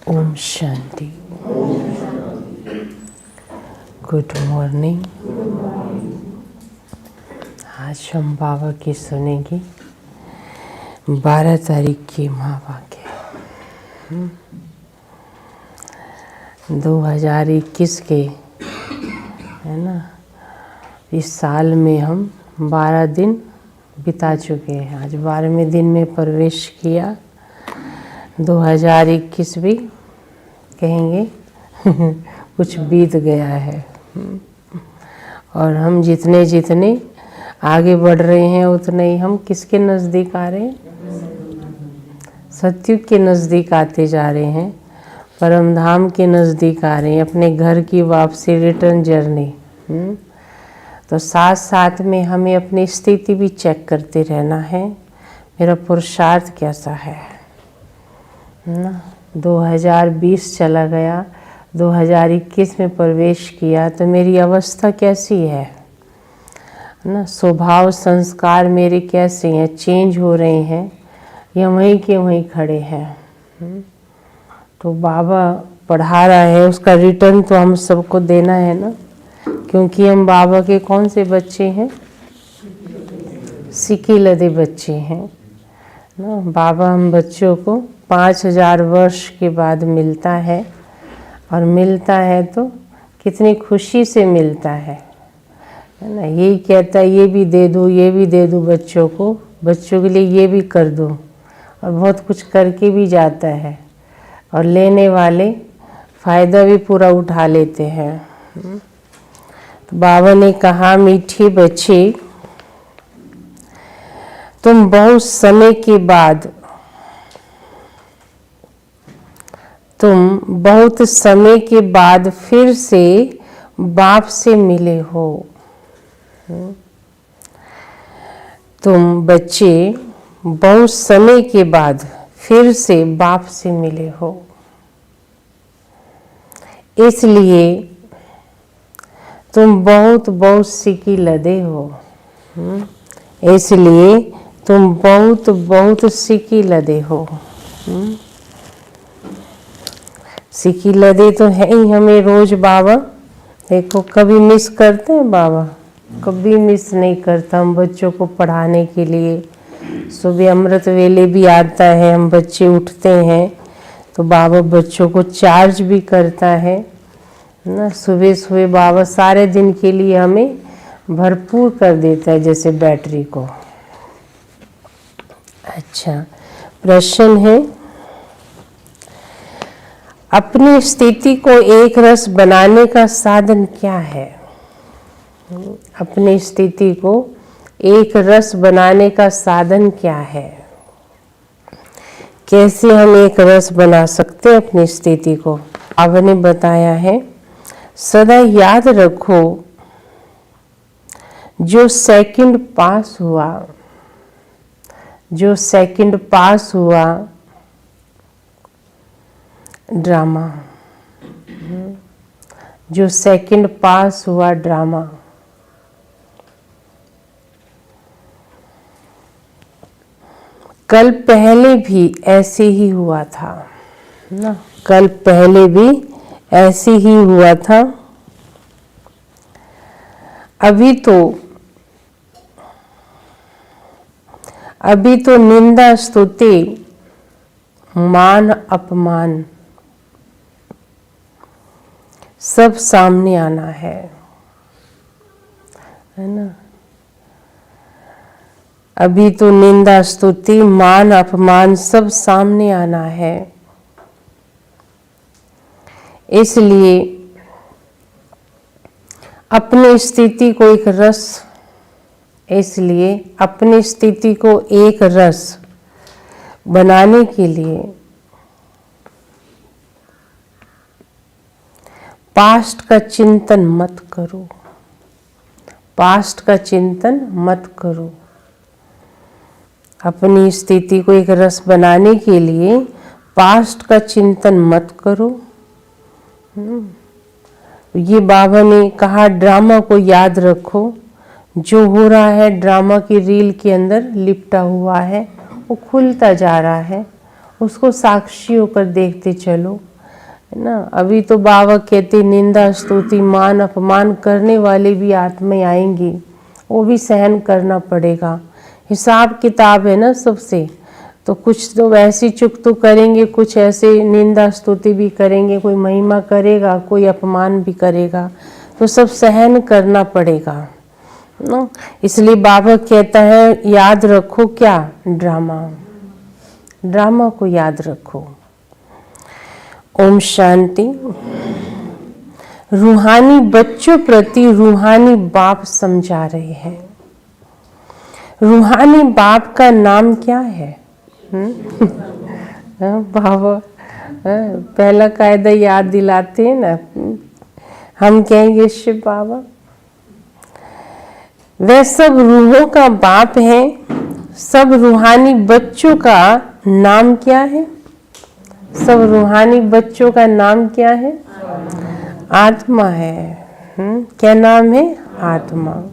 Om Shanti. Good morning. आज हम बाबा की सुनेंगे 12 तारीख की महावाक्य 2021 के, है ना। इस साल में हम 12 दिन बिता चुके हैं। आज 12वें दिन में प्रवेश किया। 2021 भी कहेंगे कुछ बीत गया है। और हम जितने जितने आगे बढ़ रहे हैं उतने ही हम किसके नज़दीक आ रहे हैं? सत्युग के नज़दीक आते जा रहे हैं, परम धाम के नज़दीक आ रहे हैं, अपने घर की वापसी, रिटर्न जर्नी। तो साथ साथ में हमें अपनी स्थिति भी चेक करते रहना है। मेरा पुरुषार्थ कैसा है ना। 2020 चला गया, 2021 में प्रवेश किया, तो मेरी अवस्था कैसी है ना। स्वभाव संस्कार मेरे कैसे हैं, चेंज हो रहे हैं या वहीं के वहीं खड़े हैं। तो बाबा पढ़ा रहा है, उसका रिटर्न तो हम सबको देना है ना, क्योंकि हम बाबा के कौन से बच्चे हैं? सीखे लदे बच्चे हैं ना। बाबा हम बच्चों को 5000 वर्ष के बाद मिलता है, और मिलता है तो कितनी खुशी से मिलता है ना। यही कहता है ये भी दे दो, ये भी दे दो बच्चों को, बच्चों के लिए ये भी कर दो, और बहुत कुछ करके भी जाता है। और लेने वाले फ़ायदा भी पूरा उठा लेते हैं। तो बाबा ने कहा, मीठे बच्चे, तुम बहुत समय के बाद फिर से बाप से मिले हो। तुम बच्चे बहुत समय के बाद फिर से बाप से मिले हो, इसलिए तुम बहुत सीखी लदे हो। इसलिए तुम बहुत सीखी लदे हो। सीखी लदे तो है ही हमें रोज। बाबा देखो कभी मिस करते हैं? बाबा कभी मिस नहीं करता हम बच्चों को पढ़ाने के लिए। सुबह अमृत वेले भी आता है, हम बच्चे उठते हैं तो बाबा बच्चों को चार्ज भी करता है ना। सुबह सुबह बाबा सारे दिन के लिए हमें भरपूर कर देता है, जैसे बैटरी को। अच्छा, प्रश्न है, अपनी स्थिति को एक रस बनाने का साधन क्या है? अपनी स्थिति को एक रस बनाने का साधन क्या है? कैसे हम एक रस बना सकते हैं अपनी स्थिति को? बाबा ने बताया है, सदा याद रखो, जो सेकंड पास हुआ ड्रामा, जो सेकंड पास हुआ ड्रामा, कल पहले भी ऐसे ही हुआ था ना। कल पहले भी ऐसे ही हुआ था। अभी तो निंदा स्तुति मान अपमान सब सामने आना है ना। अभी तो निंदा स्तुति मान अपमान सब सामने आना है। इसलिए अपनी स्थिति को एक रस बनाने के लिए पास्ट का चिंतन मत करो। पास्ट का चिंतन मत करो। अपनी स्थिति को एक रस बनाने के लिए पास्ट का चिंतन मत करो। ये बाबा ने कहा, ड्रामा को याद रखो। जो हो रहा है ड्रामा की रील के अंदर लिपटा हुआ है, वो खुलता जा रहा है, उसको साक्षी होकर देखते चलो। है ना। अभी तो बाबा कहते निंदा स्तुति मान अपमान करने वाले भी आत्माएं आएंगी, वो भी सहन करना पड़ेगा। हिसाब किताब है ना सबसे, तो कुछ तो वैसी चुक तो करेंगे, कुछ ऐसे निंदा स्तुति भी करेंगे, कोई महिमा करेगा, कोई अपमान भी करेगा, तो सब सहन करना पड़ेगा ना। इसलिए बाबा कहता है याद रखो क्या, ड्रामा को याद रखो। ओम शांति। रूहानी बच्चों प्रति रूहानी बाप समझा रहे हैं। रूहानी बाप का नाम क्या है? बाबा पहला कायदा याद दिलाते हैं ना, हम कहेंगे शिव बाबा। वह सब रूहों का बाप है। सब रूहानी बच्चों का नाम क्या है? सब रूहानी बच्चों का नाम क्या है? आत्मा है। क्या नाम है? आत्मा।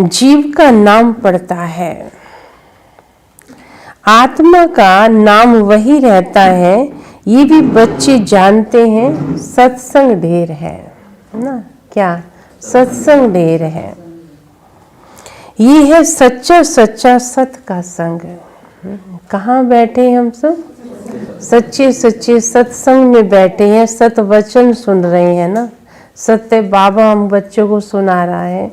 जीव का नाम पड़ता है, आत्मा का नाम वही रहता है। ये भी बच्चे जानते हैं सत्संग ढेर है ना। क्या? सत्संग ढेर है। ये है सच्चा सच्चा सत का संग। कहाँ बैठे हैं हम सब? सच्चे सच्चे सत्संग में बैठे हैं, सत वचन सुन रहे हैं ना। सत्य बाबा हम बच्चों को सुना रहा है।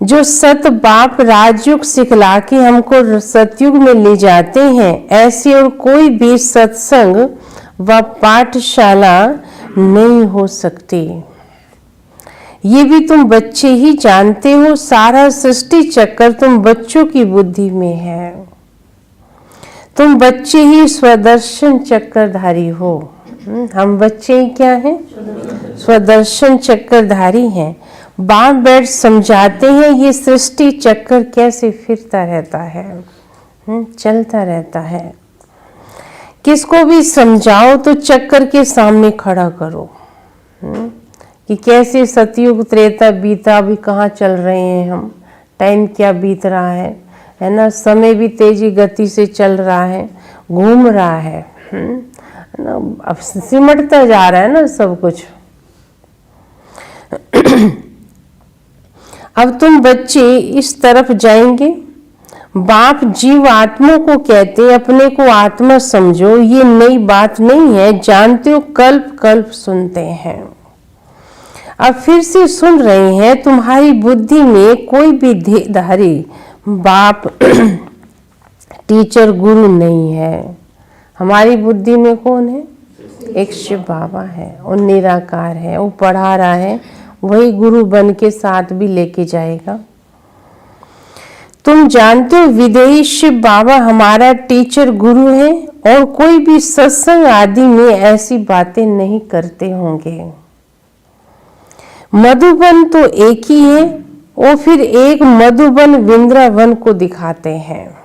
जो सत बाप राजयुग सिखला के हमको सतयुग में ले जाते हैं, ऐसी और कोई भी सत्संग व पाठशाला नहीं हो सकती। ये भी तुम बच्चे ही जानते हो। सारा सृष्टि चक्कर तुम बच्चों की बुद्धि में है। तुम बच्चे ही स्वदर्शन चक्रधारी हो। हम बच्चे ही क्या हैं? स्वदर्शन चक्रधारी हैं। बाप बैठ समझाते हैं ये सृष्टि चक्कर कैसे फिरता रहता है, चलता रहता है। किसको भी समझाओ तो चक्कर के सामने खड़ा करो कि कैसे सतयुग त्रेता बीता, अभी कहाँ चल रहे हैं हम, टाइम क्या बीत रहा है ना। समय भी तेजी गति से चल रहा है, घूम रहा है ना। अब सिमटता जा रहा है ना सब कुछ। अब तुम बच्चे इस तरफ जाएंगे। बाप जीव आत्मा को कहते अपने को आत्मा समझो। ये नई बात नहीं है, जानते हो, कल्प कल्प सुनते हैं। अब फिर से सुन रहे हैं। तुम्हारी बुद्धि में कोई भी देहधारी बाप टीचर गुरु नहीं है। हमारी बुद्धि में कौन है? एक शिव बाबा है, वो निराकार है, वो पढ़ा रहा है, वही गुरु बन के साथ भी लेके जाएगा। तुम जानते हो विदेही शिव बाबा हमारा टीचर गुरु है, और कोई भी सत्संग आदि में ऐसी बातें नहीं करते होंगे। मधुबन तो एक ही है, वो फिर एक मधुबन वृंदावन को दिखाते हैं।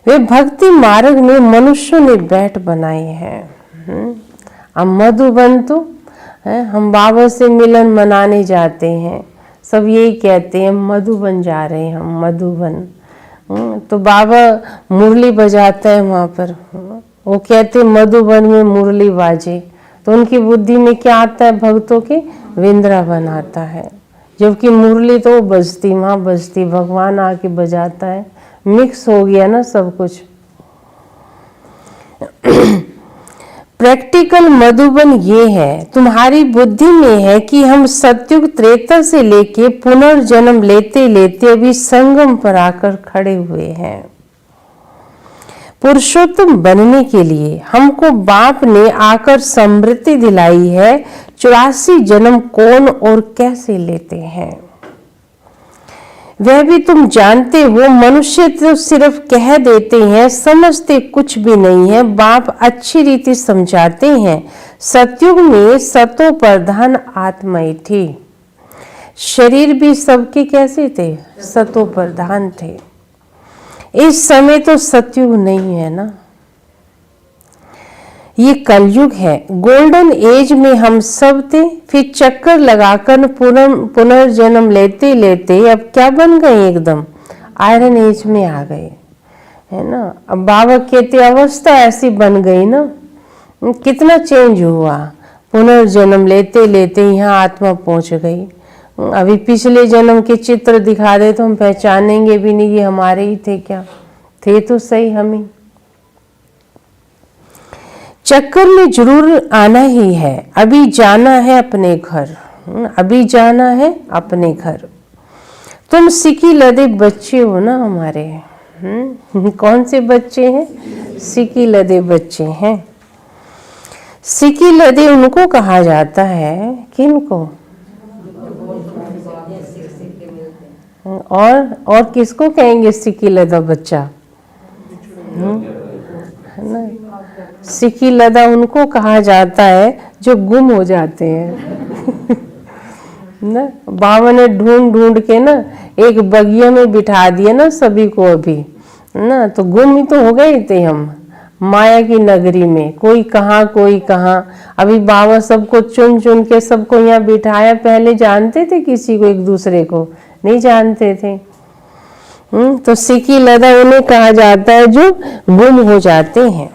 वे भक्ति मार्ग में मनुष्यों ने बैठ बनाए हैं। अब मधुबन तो हम बाबा से मिलन मनाने जाते हैं, सब यही कहते हैं मधुबन जा रहे हैं हम, मधुबन। तो बाबा मुरली बजाता है वहाँ पर, वो कहते मधुबन में मुरली बाजे, तो उनकी बुद्धि में क्या आता है? भक्तों के वृंदावन आता है। जबकि मुरली तो बजती, वहाँ बजती, भगवान आके बजाता है। मिक्स हो गया ना सब कुछ। प्रैक्टिकल मधुबन ये है, तुम्हारी बुद्धि में है कि हम सतयुग त्रेता से लेके पुनर्जन्म लेते लेते अभी संगम पर आकर खड़े हुए हैं। पुरुषोत्तम बनने के लिए हमको बाप ने आकर समृद्धि दिलाई है। 84 जन्म कौन और कैसे लेते हैं वह भी तुम जानते हो। मनुष्य तो सिर्फ कह देते हैं, समझते कुछ भी नहीं है। बाप अच्छी रीति समझाते हैं। सतयुग में सतो प्रधान आत्माएं थी। शरीर भी सबके कैसे थे? सतो प्रधान थे। इस समय तो सतयुग नहीं है ना, ये कलयुग है। गोल्डन एज में हम सब थे, फिर चक्कर लगाकर पुनर्जन्म लेते लेते अब क्या बन गए? एकदम आयरन एज में आ गए, है ना। अब बाबा कहते अवस्था ऐसी बन गई ना, कितना चेंज हुआ, पुनर्जन्म लेते लेते यहाँ आत्मा पहुंच गई। अभी पिछले जन्म के चित्र दिखा दे तो हम पहचानेंगे भी नहीं ये हमारे ही थे क्या, थे तो सही हम ही। चक्कर में जरूर आना ही है, अभी जाना है अपने घर, अभी जाना है अपने घर। तुम सिकी लदे बच्चे हो ना हमारे, कौन से बच्चे हैं? सिकी लदे बच्चे हैं। सिकी लदे उनको कहा जाता है, किनको? और किसको कहेंगे सिकी लदा बच्चा? है ना, सिकी लदा उनको कहा जाता है जो गुम हो जाते हैं ना। बाबा ने ढूंढ ढूंढ के ना एक बगिया में बिठा दिया ना सभी को अभी ना, तो गुम ही तो हो गए थे हम माया की नगरी में, कोई कहाँ कोई कहाँ। अभी बाबा सबको चुन चुन के सबको यहाँ बिठाया, पहले जानते थे किसी को, एक दूसरे को नहीं जानते थे। तो सिकी लदा उन्हें कहा जाता है जो गुम हो जाते हैं,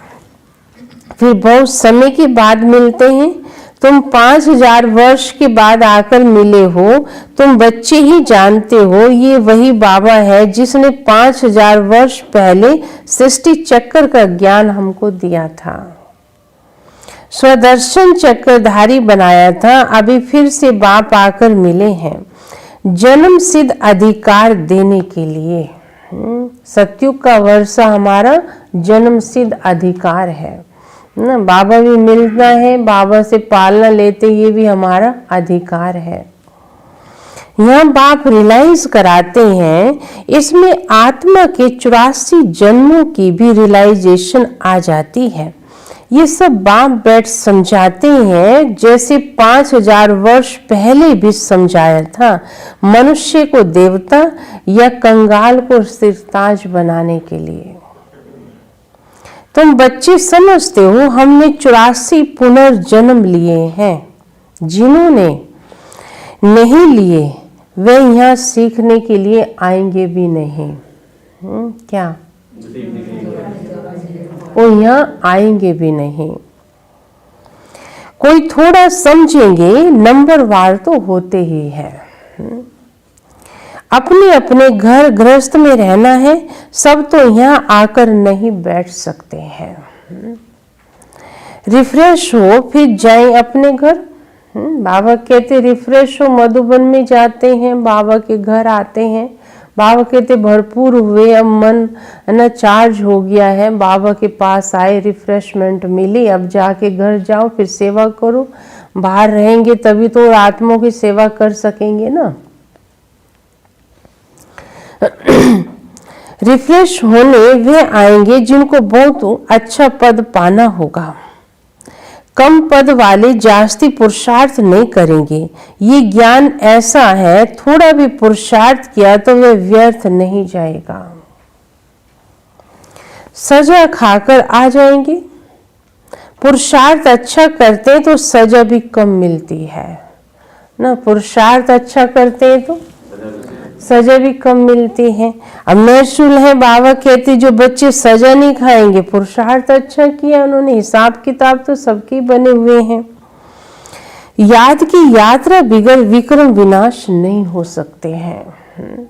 फिर बहुत समय के बाद मिलते हैं। तुम 5000 वर्ष के बाद आकर मिले हो, तुम बच्चे ही जानते हो ये वही बाबा है जिसने 5000 वर्ष पहले सृष्टि चक्र का ज्ञान हमको दिया था, स्वदर्शन चक्रधारी बनाया था। अभी फिर से बाप आकर मिले हैं जन्म सिद्ध अधिकार देने के लिए। सतयुग का वर्षा हमारा जन्म सिद्ध अधिकार है ना। बाबा भी मिलना है, बाबा से पालना लेते, ये भी हमारा अधिकार है। यहाँ बाप रियलाइज कराते हैं इसमें आत्मा के 84 जन्मों की भी रियलाइजेशन आ जाती है। ये सब बाप बैठ समझाते हैं जैसे 5000 वर्ष पहले भी समझाया था, मनुष्य को देवता या कंगाल को सिरताज बनाने के लिए। तुम बच्चे समझते हो हमने 84 पुनर्जन्म लिए हैं, जिन्होंने नहीं लिए वे यहाँ सीखने के लिए आएंगे भी नहीं। क्या वो यहाँ आएंगे भी नहीं। कोई थोड़ा समझेंगे, नंबर वार तो होते ही है। अपने अपने घर गृहस्थ में रहना है, सब तो यहाँ आकर नहीं बैठ सकते हैं। रिफ्रेश हो फिर जाएं अपने घर। बाबा कहते रिफ्रेश हो, मधुबन में जाते हैं, बाबा के घर आते हैं। बाबा कहते भरपूर हुए, अब मन ना चार्ज हो गया है, बाबा के पास आए, रिफ्रेशमेंट मिली, अब जाके घर जाओ, फिर सेवा करो। बाहर रहेंगे तभी तो आत्माओं की सेवा कर सकेंगे ना। रिफ्रेश होने वे आएंगे जिनको बहुत अच्छा पद पाना होगा। कम पद वाले जास्ती पुरुषार्थ नहीं करेंगे। ये ज्ञान ऐसा है, थोड़ा भी पुरुषार्थ किया तो वह व्यर्थ नहीं जाएगा। सजा खाकर आ जाएंगे। पुरुषार्थ अच्छा करते हैं तो सजा भी कम मिलती है ना। पुरुषार्थ अच्छा करते हैं तो सजा भी कम मिलती है। अब नेचुरल है, बाबा कहते जो बच्चे सजा नहीं खाएंगे, पुरुषार्थ अच्छा किया उन्होंने, हिसाब किताब तो सबके बने हुए हैं। याद की यात्रा बिगड़ विक्रम विनाश नहीं हो सकते हैं।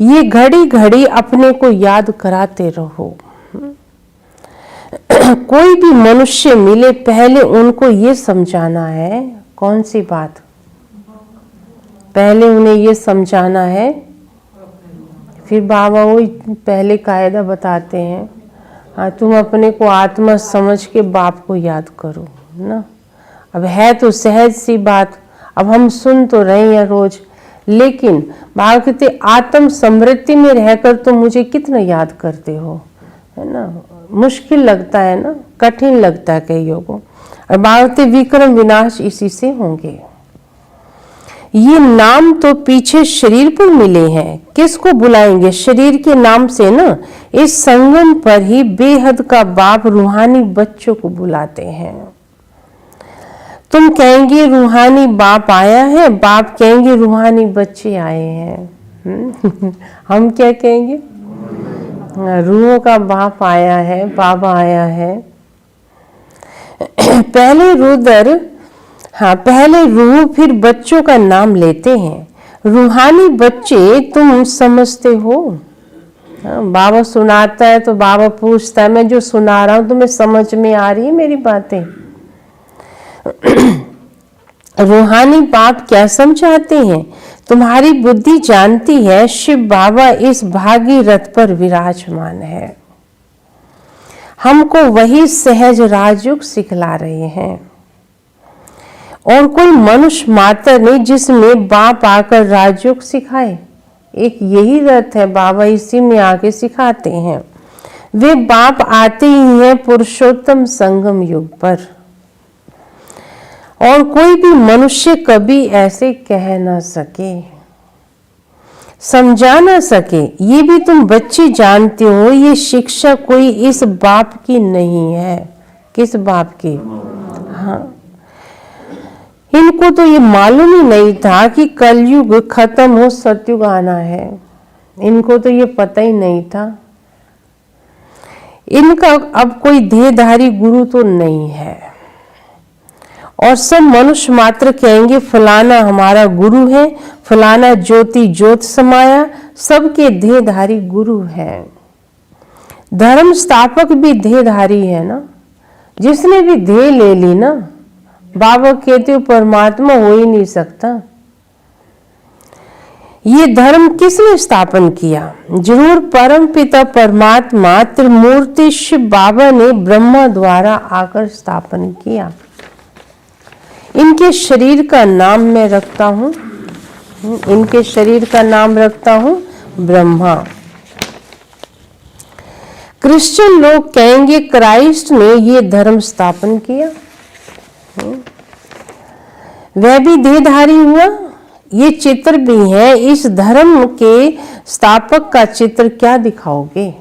ये घड़ी घड़ी अपने को याद कराते रहो। कोई भी मनुष्य मिले पहले उनको ये समझाना है, कौन सी बात? पहले उन्हें ये समझाना है, फिर बाबा वही पहले कायदा बताते हैं। हाँ, तुम अपने को आत्मा समझ के बाप को याद करो ना। अब है तो सहज सी बात, अब हम सुन तो रहे हैं रोज, लेकिन बाबा कहते आत्म समृद्धि में रहकर तुम मुझे कितना याद करते हो, है ना। मुश्किल लगता है ना, कठिन लगता है कईयों को। और बाबा कहते विक्रम विनाश इसी से होंगे। ये नाम तो पीछे शरीर पर मिले हैं, किसको बुलाएंगे? शरीर के नाम से ना। इस संगम पर ही बेहद का बाप रूहानी बच्चों को बुलाते हैं। तुम कहेंगे रूहानी बाप आया है, बाप कहेंगे रूहानी बच्चे आए हैं। हम क्या कहेंगे? रूहों का बाप आया है, बाबा आया है। पहले रुदर, हाँ पहले रूह फिर बच्चों का नाम लेते हैं। रूहानी बच्चे तुम समझते हो। बाबा सुनाता है तो बाबा पूछता है मैं जो सुना रहा हूं तुम्हें समझ में आ रही है मेरी बातें? रूहानी बाप क्या समझाते हैं? तुम्हारी बुद्धि जानती है शिव बाबा इस भागी रथ पर विराजमान है। हमको वही सहज राजयोग सिखला रहे हैं और कोई मनुष्य मात्र नहीं जिसमें बाप आकर राजयोग सिखाए। एक यही रथ है, बाबा इसी में आके सिखाते हैं। वे बाप आते ही हैं पुरुषोत्तम संगम युग पर और कोई भी मनुष्य कभी ऐसे कह ना सके, समझा ना सके। ये भी तुम बच्चे जानते हो, ये शिक्षा कोई इस बाप की नहीं है। किस बाप की? हाँ, इनको तो ये मालूम ही नहीं था कि कलयुग खत्म हो सतयुग आना है। इनको तो ये पता ही नहीं था। इनका अब कोई देहधारी गुरु तो नहीं है और सब मनुष्य मात्र कहेंगे फलाना हमारा गुरु है, फलाना ज्योति ज्योत समाया, सबके देहधारी गुरु है। धर्म स्थापक भी देहधारी है ना। जिसने भी देह ले ली ना, बाबा कहते हो परमात्मा हो ही नहीं सकता। ये धर्म किसने स्थापन किया? जरूर परम पिता परमात्मा त्रिमूर्ति शिव बाबा ने ब्रह्मा द्वारा आकर स्थापन किया। इनके शरीर का नाम मैं रखता हूं, इनके शरीर का नाम रखता हूं ब्रह्मा। क्रिश्चियन लोग कहेंगे क्राइस्ट ने ये धर्म स्थापन किया। वह भी देहधारी हुआ। ये चित्र भी है। इस धर्म के स्थापक का चित्र क्या दिखाओगे?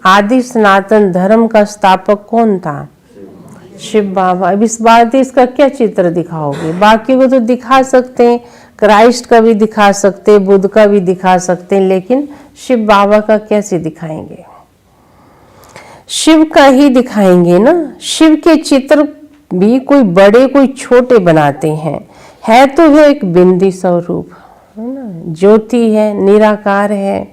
आदि सनातन धर्म का स्थापक कौन था? शिव बाबा। अब इस बात इसका क्या चित्र दिखाओगे? बाकी को तो दिखा सकते हैं, क्राइस्ट का भी दिखा सकते हैं, बुद्ध का भी दिखा सकते हैं, लेकिन शिव बाबा का कैसे दिखाएंगे? शिव का ही दिखाएंगे ना। शिव के चित्र भी कोई बड़े कोई छोटे बनाते हैं। है तो वह एक बिंदी स्वरूप है ना, ज्योति है, निराकार है,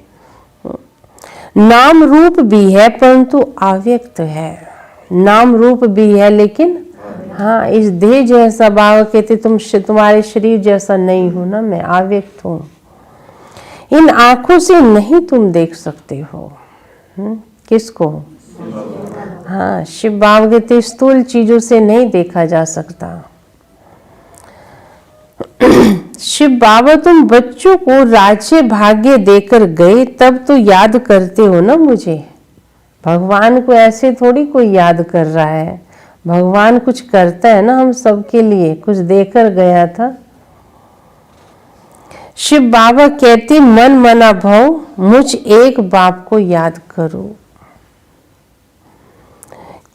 नाम रूप भी है परंतु अव्यक्त है। नाम रूप भी है लेकिन हाँ इस देह जैसा बाबा कहते तुम्हारे शरीर जैसा नहीं हूं ना, मैं अव्यक्त हूं। इन आंखों से नहीं तुम देख सकते हो। किसको? हाँ, शिव बाबा कहते स्थूल चीजों से नहीं देखा जा सकता। शिव बाबा तुम बच्चों को राज्य भाग्य देकर गए, तब तो याद करते हो ना मुझे। भगवान को ऐसे थोड़ी कोई याद कर रहा है। भगवान कुछ करता है ना हम सबके लिए, कुछ देकर गया था। शिव बाबा कहते मन मना भव मुझ एक बाप को याद करो।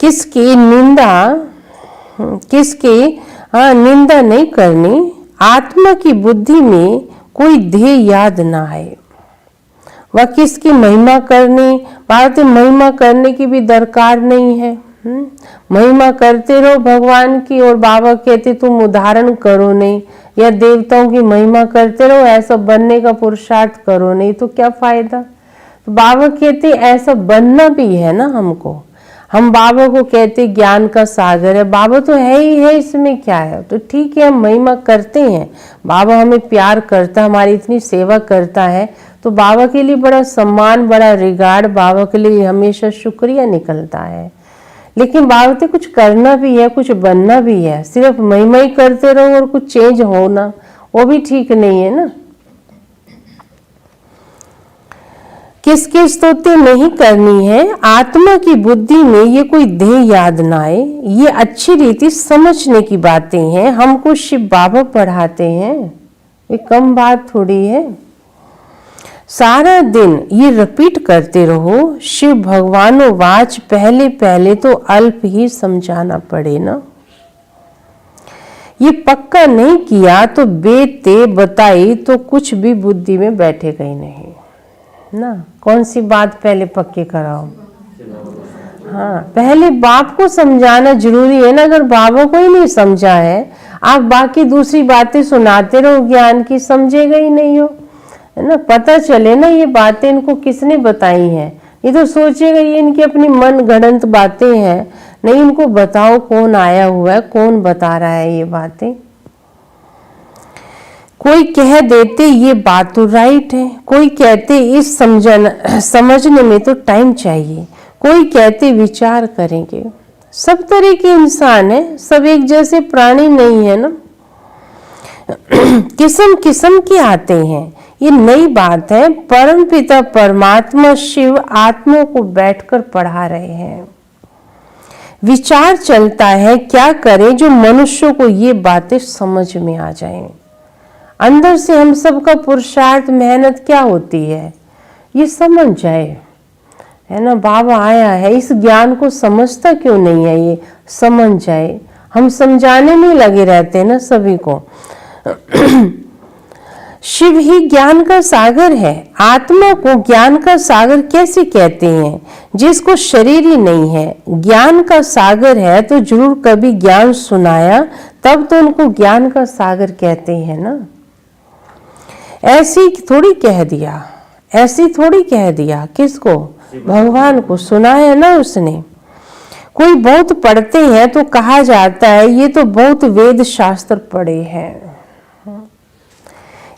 किसकी निंदा, किसकी निंदा नहीं करनी। आत्मा की बुद्धि में कोई ध्येय याद ना आए। वह किसकी महिमा करनी, बात महिमा करने की भी दरकार नहीं है। महिमा करते रहो भगवान की, और बाबा कहते तुम उदाहरण करो नहीं, या देवताओं की महिमा करते रहो, ऐसा बनने का पुरुषार्थ करो नहीं, तो क्या फायदा। तो बाबा कहते ऐसा बनना भी है ना हमको। हम बाबा को कहते ज्ञान का सागर है, बाबा तो है ही है, इसमें क्या है। तो ठीक है हम महिमा करते हैं, बाबा हमें प्यार करता है, हमारी इतनी सेवा करता है, तो बाबा के लिए बड़ा सम्मान, बड़ा रिगार्ड, बाबा के लिए हमेशा शुक्रिया निकलता है। लेकिन बाबा से कुछ करना भी है, कुछ बनना भी है। सिर्फ महिमा ही करते रहो और कुछ चेंज होना, वो भी ठीक नहीं है ना। किसकी स्तुति नहीं करनी है। आत्मा की बुद्धि में ये कोई देह याद ना आए, ये अच्छी रीति समझने की बातें हैं। हमको शिव बाबा पढ़ाते हैं, ये कम बात थोड़ी है। सारा दिन ये रिपीट करते रहो, शिव भगवानो वाच। पहले पहले तो अल्प ही समझाना पड़े ना। ये पक्का नहीं किया तो बेते बताई तो कुछ भी बुद्धि में बैठेगा ही नहीं। ना। कौन सी बात पहले पक्के कराओ? हाँ, पहले बाप को समझाना जरूरी है ना। अगर बाबा को ही नहीं समझा है, आप बाकी दूसरी बातें सुनाते रहो ज्ञान की, समझेगा ही नहीं हो, है ना। पता चले ना ये बातें इनको किसने बताई हैं। ये तो सोचेगा ये इनकी अपनी मन गढ़ंत बातें हैं। नहीं, इनको बताओ कौन आया हुआ है, कौन बता रहा है ये बातें। कोई कह देते ये बात तो राइट है, कोई कहते इस समझने में तो टाइम चाहिए, कोई कहते विचार करेंगे। सब तरह के इंसान है, सब एक जैसे प्राणी नहीं है ना। किस्म किस्म के आते हैं, ये नई बात है। परम पिता परमात्मा शिव आत्मा को बैठकर पढ़ा रहे हैं। विचार चलता है क्या करें जो मनुष्यों को ये बातें समझ में आ जाएं। अंदर से हम सबका पुरुषार्थ मेहनत क्या होती है, ये समझ जाए, है ना। बाबा आया है, इस ज्ञान को समझता क्यों नहीं है, ये समझ जाए। हम समझाने में लगे रहते हैं ना सभी को। शिव ही ज्ञान का सागर है। आत्मा को ज्ञान का सागर कैसे कहते हैं जिसको शरीर ही नहीं है? ज्ञान का सागर है तो जरूर कभी ज्ञान सुनाया, तब तो उनको ज्ञान का सागर कहते हैं ना। ऐसी थोड़ी कह दिया, ऐसी थोड़ी कह दिया। किसको? भगवान को सुनाया ना उसने। कोई बहुत पढ़ते हैं तो कहा जाता है ये तो बहुत वेद शास्त्र पढ़े हैं,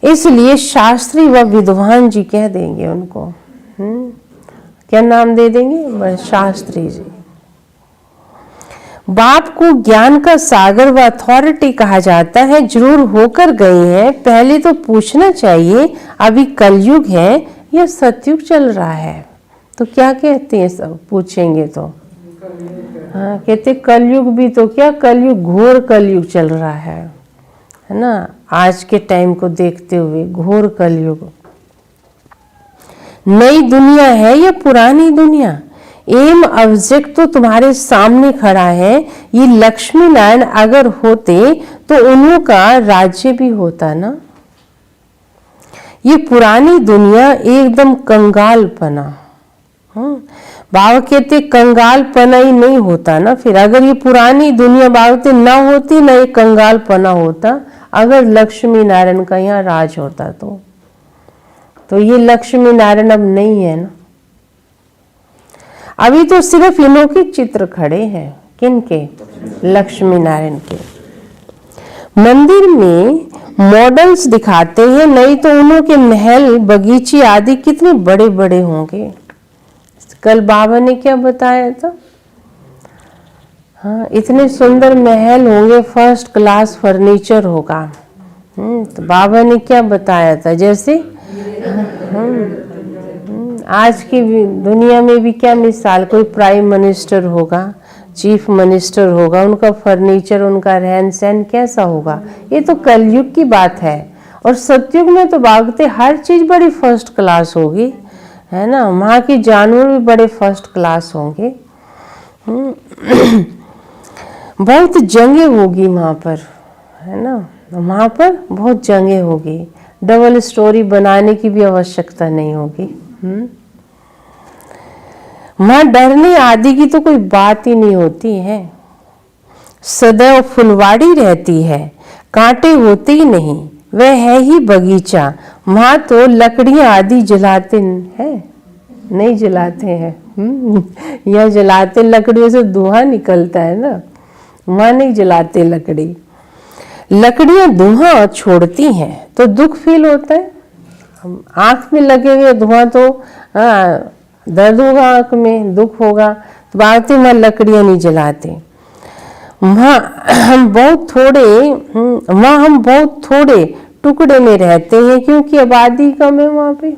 इसलिए शास्त्री व विद्वान जी कह देंगे उनको। क्या नाम दे देंगे? शास्त्री जी। बाप को ज्ञान का सागर व अथॉरिटी कहा जाता है। जरूर होकर गए हैं, पहले तो पूछना चाहिए अभी कलयुग है या सतयुग चल रहा है? तो क्या कहते हैं सब पूछेंगे तो? हाँ, कहते कलयुग भी तो क्या, कलयुग घोर कलयुग चल रहा है ना। आज के टाइम को देखते हुए घोर कलयुग। नई दुनिया है या पुरानी दुनिया? एम ऑब्जेक्ट तो तुम्हारे सामने खड़ा है। ये लक्ष्मी नारायण अगर होते तो उन्हों का राज्य भी होता ना। ये पुरानी दुनिया एकदम कंगालपना। बाबा कहते कंगालपना ही नहीं होता ना। फिर अगर ये पुरानी दुनिया बाबा ना होती ना, ये कंगालपना होता। अगर लक्ष्मी नारायण का यहाँ राज होता तो ये लक्ष्मी नारायण अब नहीं है ना। अभी तो सिर्फ इन्हों के चित्र खड़े हैं। किनके? लक्ष्मी नारायण के। मंदिर में मॉडल्स दिखाते हैं, नहीं तो उन्हों के महल बगीचे आदि कितने बड़े बड़े होंगे। कल बाबा ने क्या बताया था? हाँ, इतने सुंदर महल होंगे, फर्स्ट क्लास फर्नीचर होगा। तो बाबा ने क्या बताया था? जैसे आज की दुनिया में भी क्या मिसाल, कोई प्राइम मिनिस्टर होगा, चीफ मिनिस्टर होगा, उनका फर्नीचर, उनका रहन सहन कैसा होगा? ये तो कलयुग की बात है। और सतयुग में तो बागते हर चीज बड़ी फर्स्ट क्लास होगी, है ना। वहाँ के जानवर भी बड़े फर्स्ट क्लास होंगे। बहुत जंगे होगी वहाँ पर, है ना। वहाँ पर बहुत जंगे होगी। डबल स्टोरी बनाने की भी आवश्यकता नहीं होगी। वहाँ डरने आदि की तो कोई बात ही नहीं होती है। सदैव फुलवाड़ी रहती है, कांटे होते ही नहीं। वह है ही बगीचा। वहाँ तो लकड़ियां आदि जलाते हैं, नहीं जलाते हैं। यहाँ जलाते, लकड़ियों से धुआं निकलता है ना। वहाँ नहीं जलाते लकड़ी। लकड़ियां धुआं छोड़ती हैं तो दुख फील होता है। आंख में लगे हुए धुआं तो दर्द होगा, आंख में दुख होगा। तो बातें वहाँ लकड़ियां नहीं जलाते। वहाँ हम बहुत थोड़े टुकड़े में रहते हैं क्योंकि आबादी कम है वहाँ पे।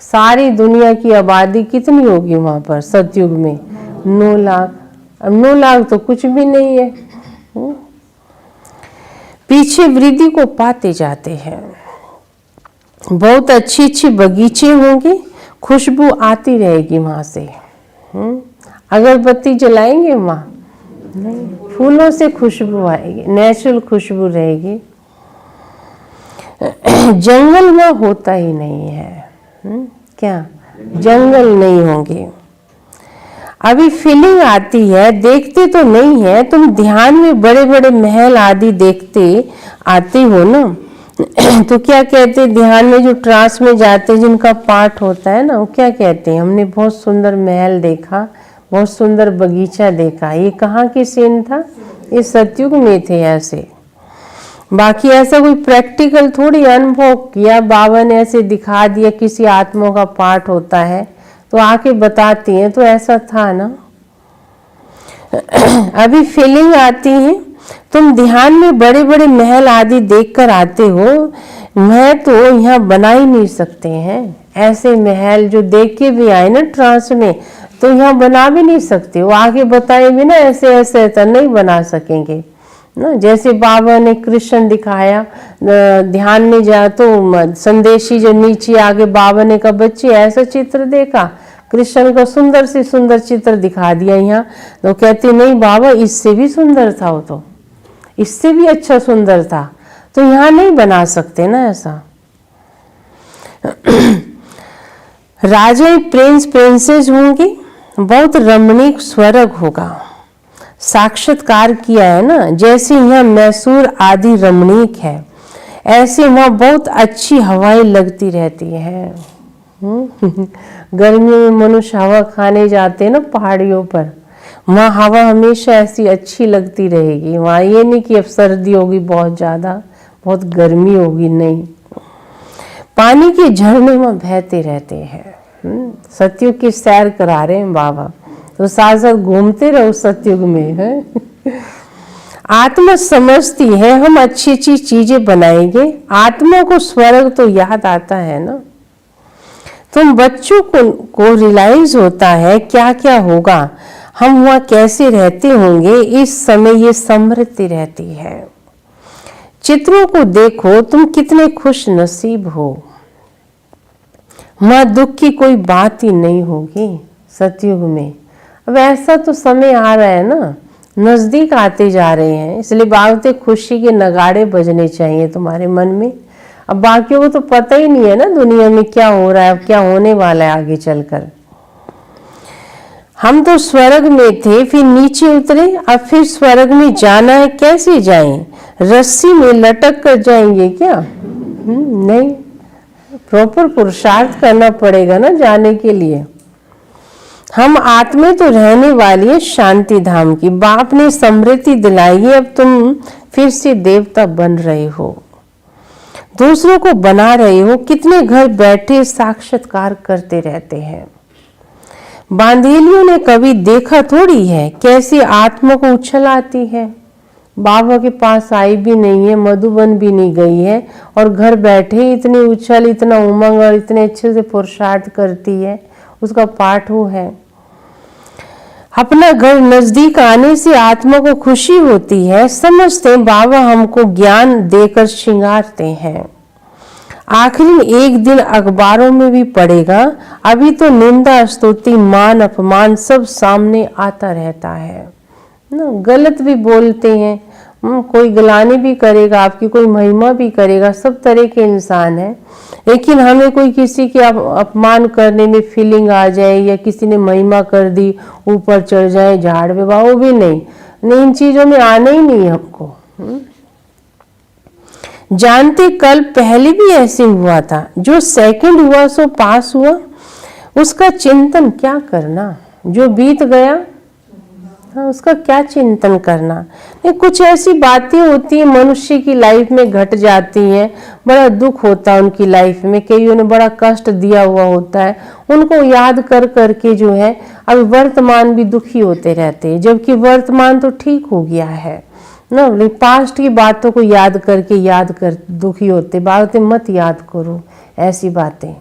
सारी दुनिया की आबादी कितनी होगी वहाँ पर सतयुग में? 9 लाख। अब 9 लाख तो कुछ भी नहीं है। पीछे वृद्धि को पाते जाते हैं। बहुत अच्छी अच्छी बगीचे होंगे, खुशबू आती रहेगी वहां से। अगरबत्ती जलाएंगे वहाँ? नहीं, फूलों से खुशबू आएगी, नेचुरल खुशबू रहेगी। जंगल में होता ही नहीं है, क्या जंगल नहीं होंगे। अभी फीलिंग आती है, देखते तो नहीं है, तुम ध्यान में बड़े बड़े महल आदि देखते आते हो ना। तो क्या कहते हैं, ध्यान में जो ट्रांस में जाते जिनका पाठ होता है ना, वो क्या कहते हैं, हमने बहुत सुंदर महल देखा, बहुत सुंदर बगीचा देखा। ये कहाँ के सीन था, ये सतयुग में थे ऐसे। बाकी ऐसा कोई प्रैक्टिकल थोड़ी अनुभव किया, बाबा ने ऐसे दिखा दिया, किसी आत्मा का पाठ होता है तो आके बताती हैं, तो ऐसा था ना। अभी फीलिंग आती है, तुम ध्यान में बड़े बड़े महल आदि देखकर आते हो, मैं तो यहाँ बना ही नहीं सकते हैं ऐसे महल जो देख के भी आए ना ट्रांस में, तो यहाँ बना भी नहीं सकते। वो आगे बताए भी ना ऐसे ऐसे तो नहीं बना सकेंगे ना। जैसे बाबा ने कृष्ण दिखाया, ध्यान में जा तो संदेशी जो नीचे आगे बाबा ने कहा बच्चे ऐसा चित्र देखा, कृष्ण का सुंदर से सुंदर चित्र दिखा दिया यहाँ। तो कहते नहीं बाबा इससे भी सुंदर था, वो तो इससे भी अच्छा सुंदर था, तो यहाँ नहीं बना सकते ना ऐसा। राजा प्रिंस प्रिंसेस होंगे, बहुत रमणीक स्वर्ग होगा। साक्षात्कार किया है ना, जैसे यहाँ मैसूर आदि रमणीक है, ऐसे वहाँ बहुत अच्छी हवाएं लगती रहती है। गर्मियों में मनुष्य हवा खाने जाते हैं ना पहाड़ियों पर, वहाँ हवा हमेशा ऐसी अच्छी लगती रहेगी। वहाँ ये नहीं कि अब सर्दी होगी बहुत ज़्यादा, बहुत गर्मी होगी, नहीं। पानी के झरने में बहते रहते हैं। सतयुग की सैर करा रहे हैं बाबा, तो साथ साथ घूमते रहो सतयुग में है। आत्मा समझती है हम अच्छी अच्छी चीजें बनाएंगे, आत्मा को स्वर्ग तो याद आता है ना। तुम बच्चों को रियलाइज होता है क्या क्या होगा, हम वहाँ कैसे रहते होंगे, इस समय ये समृद्धि रहती है। चित्रों को देखो, तुम कितने खुश नसीब हो, वहाँ दुख की कोई बात ही नहीं होगी सतयुग में। अब ऐसा तो समय आ रहा है ना, नजदीक आते जा रहे हैं, इसलिए बाबते खुशी के नगाड़े बजने चाहिए तुम्हारे मन में। अब बाकियों को तो पता ही नहीं है ना दुनिया में क्या हो रहा है, अब क्या होने वाला है आगे चलकर। हम तो स्वर्ग में थे, फिर नीचे उतरे, अब फिर स्वर्ग में जाना है, कैसे जाएं? रस्सी में लटक कर जाएंगे क्या? नहीं, प्रॉपर पुरुषार्थ करना पड़ेगा ना जाने के लिए। हम आत्मा तो रहने वाली है शांति धाम की, बाप ने समृद्धि दिलाई है, अब तुम फिर से देवता बन रहे हो, दूसरों को बना रहे हो। कितने घर बैठे साक्षात्कार करते रहते हैं। बांधेलियों ने कभी देखा थोड़ी है कैसे आत्मा को उछल आती है। बाबा के पास आई भी नहीं है, मधुबन भी नहीं गई है, और घर बैठे इतनी उछल, इतना उमंग और इतने अच्छे से पुरुषार्थ करती है, उसका पाठ वो है। अपना घर नजदीक आने से आत्मा को खुशी होती है, समझते हैं बाबा हमको ज्ञान देकर श्रृंगारते हैं। आखिरी एक दिन अखबारों में भी पड़ेगा, अभी तो निंदा स्तुति मान अपमान सब सामने आता रहता है ना। गलत भी बोलते हैं, कोई गलानी भी करेगा आपकी, कोई महिमा भी करेगा, सब तरह के इंसान है। लेकिन हमें कोई किसी के अपमान करने में फीलिंग आ जाए, या किसी ने महिमा कर दी ऊपर चढ़ जाए झाड़ में, वो भी नहीं, इन चीजों में आना ही नहीं हमको। जानते कल पहले भी ऐसे हुआ था, जो सेकंड हुआ सो पास हुआ, उसका चिंतन क्या करना, जो बीत गया उसका क्या चिंतन करना। नहीं, कुछ ऐसी बातें होती है मनुष्य की लाइफ में घट जाती हैं, बड़ा दुख होता है उनकी लाइफ में, कईयों ने बड़ा कष्ट दिया हुआ होता है, उनको याद कर करके जो है अब वर्तमान भी दुखी होते रहते हैं, जबकि वर्तमान तो ठीक हो गया है ना। पास्ट की बातों को याद कर दुखी होते, बातें मत याद करो ऐसी बातें।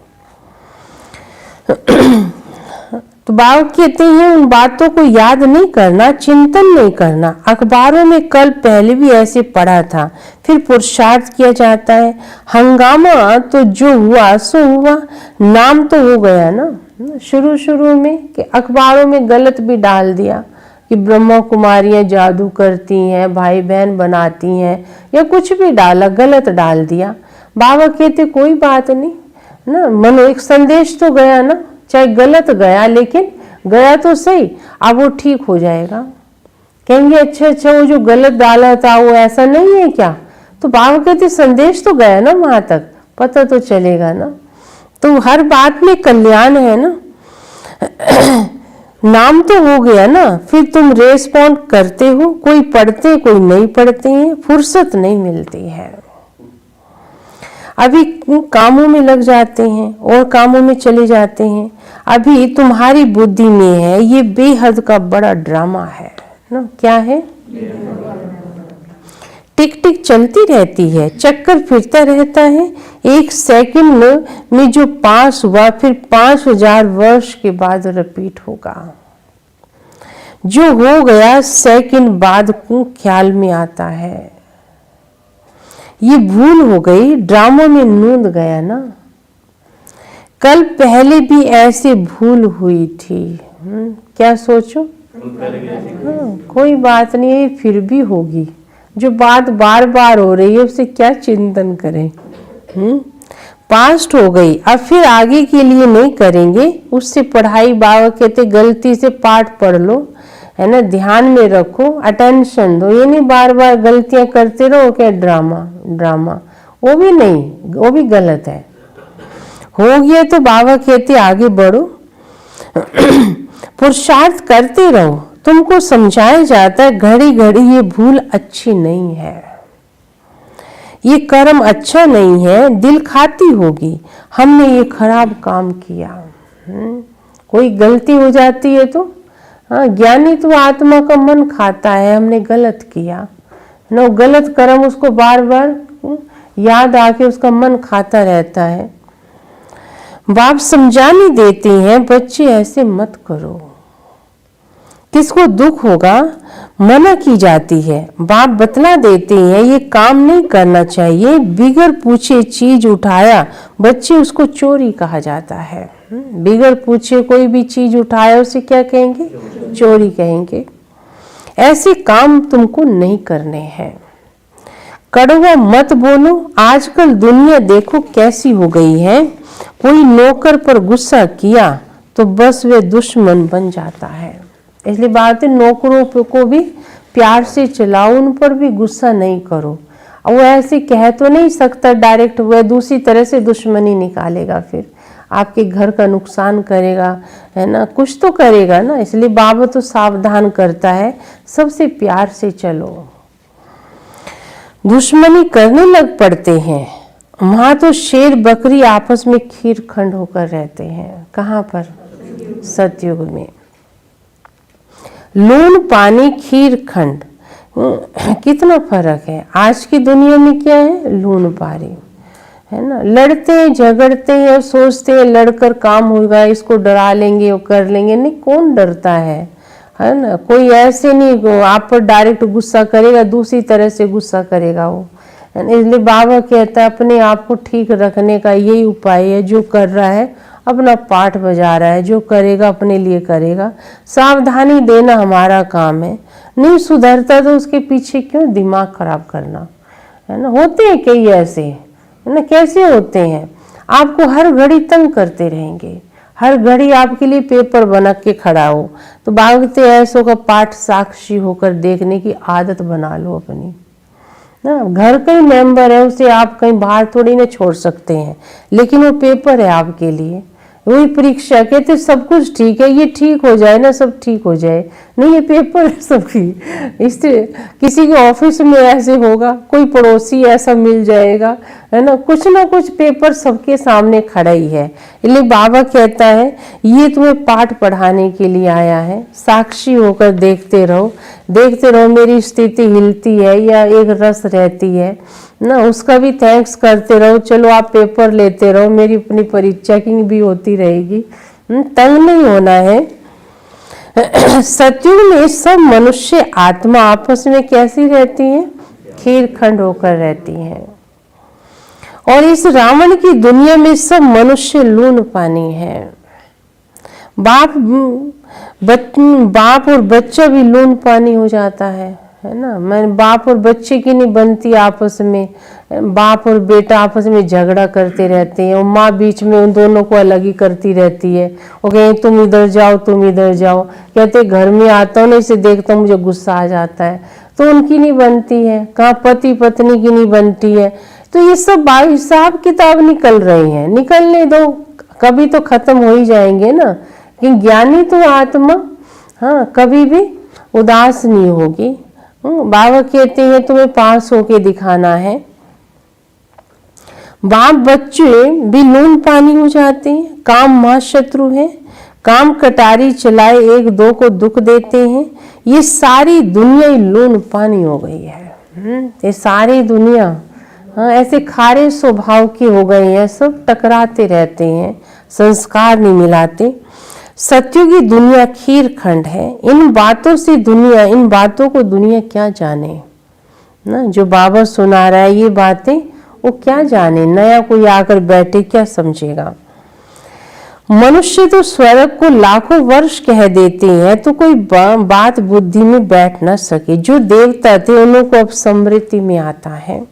तो बाबा कहते हैं उन बातों को याद नहीं करना, चिंतन नहीं करना। अखबारों में कल पहले भी ऐसे पढ़ा था, फिर पुरुषार्थ किया जाता है। हंगामा तो जो हुआ सो हुआ, नाम तो हो गया ना। शुरू में कि अखबारों में गलत भी डाल दिया कि ब्रह्मा कुमारियां जादू करती हैं, भाई बहन बनाती हैं, या कुछ भी डाला, गलत डाल दिया। बाबा कहते कोई बात नहीं, ना। मनो एक संदेश तो गया ना, चाहे गलत गया लेकिन गया तो सही, अब वो ठीक हो जाएगा। कहेंगे अच्छा वो जो गलत डाला था वो ऐसा नहीं है क्या, तो बाबा कहते संदेश तो गया ना, वहां तक पता तो चलेगा ना। तो हर बात में कल्याण है ना। नाम तो हो गया ना, फिर तुम रेस्पॉन्ड करते हो, कोई पढ़ते कोई नहीं पढ़ते हैं, फुर्सत नहीं मिलती है। अभी कामों में लग जाते हैं और कामों में चले जाते हैं। अभी तुम्हारी बुद्धि में है ये बेहद का बड़ा ड्रामा है ना। क्या है? टिक टिक चलती रहती है, चक्कर फिरता रहता है। एक सेकंड में जो पास हुआ फिर 5000 वर्ष के बाद रिपीट होगा। जो हो गया सेकंड बाद को ख्याल में आता है। ये भूल हो गई, ड्रामों में नूंद गया ना। कल पहले भी ऐसे भूल हुई थी। क्या सोचो? कोई बात नहीं है, फिर भी होगी। जो बात बार बार हो रही है उससे क्या चिंतन करें। पास्ट हो गई, अब फिर आगे के लिए नहीं करेंगे। उससे पढ़ाई, बाबा कहते गलती से पाठ पढ़ लो, है ना, ध्यान में रखो, अटेंशन दो। ये नहीं बार बार गलतियां करते रहो क्या ड्रामा, वो भी नहीं, वो भी गलत है। हो गया तो बाबा कहते आगे बढ़ो, पुरुषार्थ करते रहो। तुमको समझाया जाता है घड़ी घड़ी ये भूल अच्छी नहीं है, ये कर्म अच्छा नहीं है, दिल खाती होगी हमने ये खराब काम किया। कोई गलती हो जाती है तो हाँ, ज्ञानी तो आत्मा का मन खाता है हमने गलत किया ना। गलत कर्म उसको बार बार याद आके उसका मन खाता रहता है। बाप समझाने देते हैं बच्चे ऐसे मत करो। किसको दुख होगा मना की जाती है, बाप बतला देते हैं ये काम नहीं करना चाहिए। बिगर पूछे चीज उठाया, बच्चे उसको चोरी कहा जाता है। बिगर पूछे कोई भी चीज उठाया उसे क्या कहेंगे? चोरी कहेंगे। ऐसे काम तुमको नहीं करने हैं। कड़वा मत बोलो। आजकल दुनिया देखो कैसी हो गई है। कोई नौकर पर गुस्सा किया तो बस वे दुश्मन बन जाता है। इसलिए बात है नौकरों को भी प्यार से चलाओ, उन पर भी गुस्सा नहीं करो। और वो ऐसे कह तो नहीं सकता डायरेक्ट, वह दूसरी तरह से दुश्मनी निकालेगा, फिर आपके घर का नुकसान करेगा, है ना, कुछ तो करेगा ना। इसलिए बाबा तो सावधान करता है सबसे प्यार से चलो। दुश्मनी करने लग पड़ते हैं, वहां तो शेर बकरी आपस में खीर खंड होकर रहते हैं। कहाँ पर? सतयुग में। लून पानी खीर खंड, कितना फर्क है। आज की दुनिया में क्या है? लून पानी, है ना। लड़ते हैं, झगड़ते हैं और सोचते हैं लड़कर काम होगा, इसको डरा लेंगे, वो कर लेंगे। नहीं, कौन डरता है ना। कोई ऐसे नहीं आप पर डायरेक्ट गुस्सा करेगा, दूसरी तरह से गुस्सा करेगा वो, है ना। इसलिए बाबा कहता है अपने आप को ठीक रखने का यही उपाय है। जो कर रहा है अपना पाठ बजा रहा है, जो करेगा अपने लिए करेगा। सावधानी देना हमारा काम है। नहीं सुधरता तो उसके पीछे क्यों दिमाग खराब करना, है ना। होते हैं कई ऐसे, है ना। कैसे होते हैं? आपको हर घड़ी तंग करते रहेंगे, हर घड़ी आपके लिए पेपर बना के खड़ा हो। तो भागते ऐसों का पाठ साक्षी होकर देखने की आदत बना लो अपनी ना। घर का ही मेंबर है, उसे आप कहीं बाहर थोड़ी ना छोड़ सकते हैं, लेकिन वो पेपर है आपके लिए। वही परीक्षा, कहते सब कुछ ठीक है, ये ठीक हो जाए ना, सब ठीक हो जाए। नहीं, ये पेपर है सबकी। इससे किसी के ऑफिस में ऐसे होगा, कोई पड़ोसी ऐसा मिल जाएगा, है ना कुछ पेपर सबके सामने खड़ा ही है। इसलिए बाबा कहता है ये तुम्हें पाठ पढ़ाने के लिए आया है। साक्षी होकर देखते रहो मेरी स्थिति हिलती है या एक रस रहती है ना, उसका भी थैंक्स करते रहो। चलो आप पेपर लेते रहो, मेरी अपनी चेकिंग भी होती रहेगी। तंग नहीं होना है। सतयुग में सब मनुष्य आत्मा आपस में कैसी रहती हैं? खीर खंड होकर रहती हैं। और इस रावण की दुनिया में सब मनुष्य लून पानी है। बाप और बच्चा भी लून पानी हो जाता है है ना। मैं बाप और बच्चे की नहीं बनती आपस में, बाप और बेटा आपस में झगड़ा करते रहते हैं और माँ बीच में उन दोनों को अलग ही करती रहती है। वो कहें तुम इधर जाओ तुम इधर जाओ, कहते घर में आता हूँ ना इसे देखता हूँ मुझे गुस्सा आ जाता है, तो उनकी नहीं बनती है। कहाँ पति पत्नी की नहीं बनती है। तो ये सब हिसाब किताब निकल रहे हैं, निकलने दो, कभी तो खत्म हो ही जाएंगे ना। कि ज्ञानी तो आत्मा हाँ कभी भी उदास नहीं होगी। बाबा कहते हैं तुम्हें पास होके दिखाना है। बाप बच्चे भी नून पानी हो जाते हैं। काम महाशत्रु है, काम कटारी चलाए एक दो को दुख देते हैं। ये सारी दुनिया ही लून पानी हो गई है। ये सारी दुनिया हाँ ऐसे खारे स्वभाव के हो गए हैं, सब टकराते रहते हैं, संस्कार नहीं मिलाते। सत्युगी दुनिया खीर खंड है। इन बातों से दुनिया, इन बातों को दुनिया क्या जाने ना। जो बाबा सुना रहा है ये बातें वो क्या जाने, नया कोई आकर बैठे क्या समझेगा। मनुष्य तो स्वर्ग को लाखों वर्ष कह देते हैं तो कोई बात बुद्धि में बैठ ना सके। जो देवता थे उन्हों को अब समृद्धि में आता है।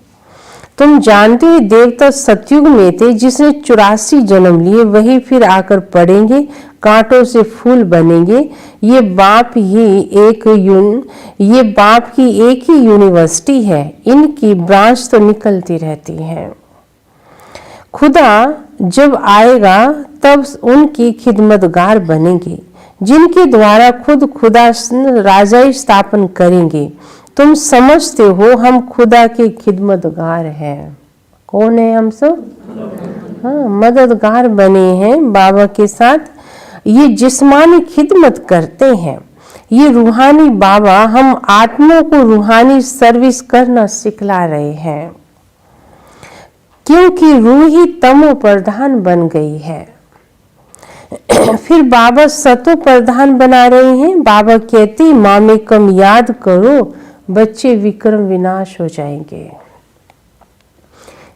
तुम जानते हो देवता सतयुग में थे, जिसने 84 जन्म लिए वही फिर आकर पड़ेंगे, कांटों से फूल बनेंगे। ये बाप की एक ही यूनिवर्सिटी है, इनकी ब्रांच तो निकलती रहती है। खुदा जब आएगा तब उनकी खिदमतगार बनेंगे, जिनके द्वारा खुद खुदा राजाई स्थापन करेंगे। तुम समझते हो हम खुदा के खिदमतगार हैं। कौन है हम सब? हाँ मददगार बने हैं बाबा के साथ। ये जिस्मानी खिदमत करते हैं, ये रूहानी बाबा हम आत्माओं को रूहानी सर्विस करना सिखला रहे हैं, क्योंकि रूह ही तमो प्रधान बन गई है। फिर बाबा सतो प्रधान बना रहे हैं। बाबा कहते माँ में कम याद करो, बच्चे विक्रम विनाश हो जाएंगे।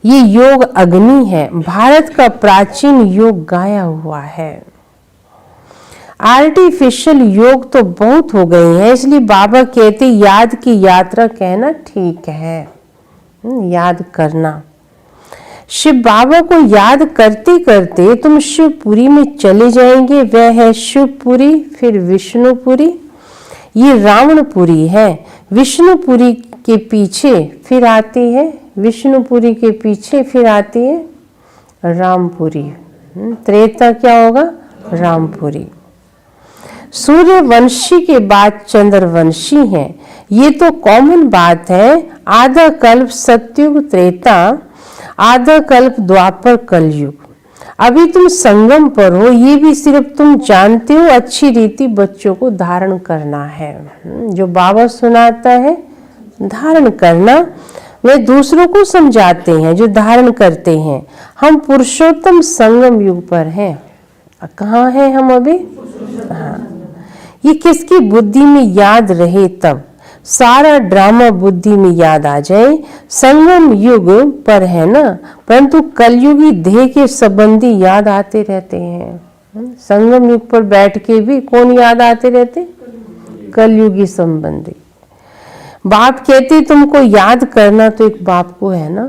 ये योग अग्नि है, भारत का प्राचीन योग गाया हुआ है। आर्टिफिशियल योग तो बहुत हो गए हैं, इसलिए बाबा कहते याद की यात्रा कहना ठीक है। याद करना, शिव बाबा को याद करते करते तुम शिवपुरी में चले जाएंगे। वह है शिवपुरी, फिर विष्णुपुरी, ये रावणपुरी है। विष्णुपुरी के पीछे फिर आती है, विष्णुपुरी के पीछे फिर आती है रामपुरी। त्रेता क्या होगा? रामपुरी। सूर्यवंशी के बाद चंद्रवंशी है, ये तो कॉमन बात है। आधा कल्प सतयुग त्रेता, आधा कल्प द्वापर कलयुग। अभी तुम संगम पर हो, ये भी सिर्फ तुम जानते हो। अच्छी रीति बच्चों को धारण करना है। जो बाबा सुनाता है धारण करना, वे दूसरों को समझाते हैं जो धारण करते हैं। हम पुरुषोत्तम संगम युग पर हैं। कहाँ हैं हम अभी? हाँ, ये किसकी बुद्धि में याद रहे तब सारा ड्रामा बुद्धि में याद आ जाए। संगम युग पर है ना, परंतु कलयुगी देह के संबंधी याद आते रहते हैं। संगम युग पर बैठ के भी कौन याद आते रहते? कलयुगी संबंधी। बाप कहते तुमको याद करना तो एक बाप को है ना।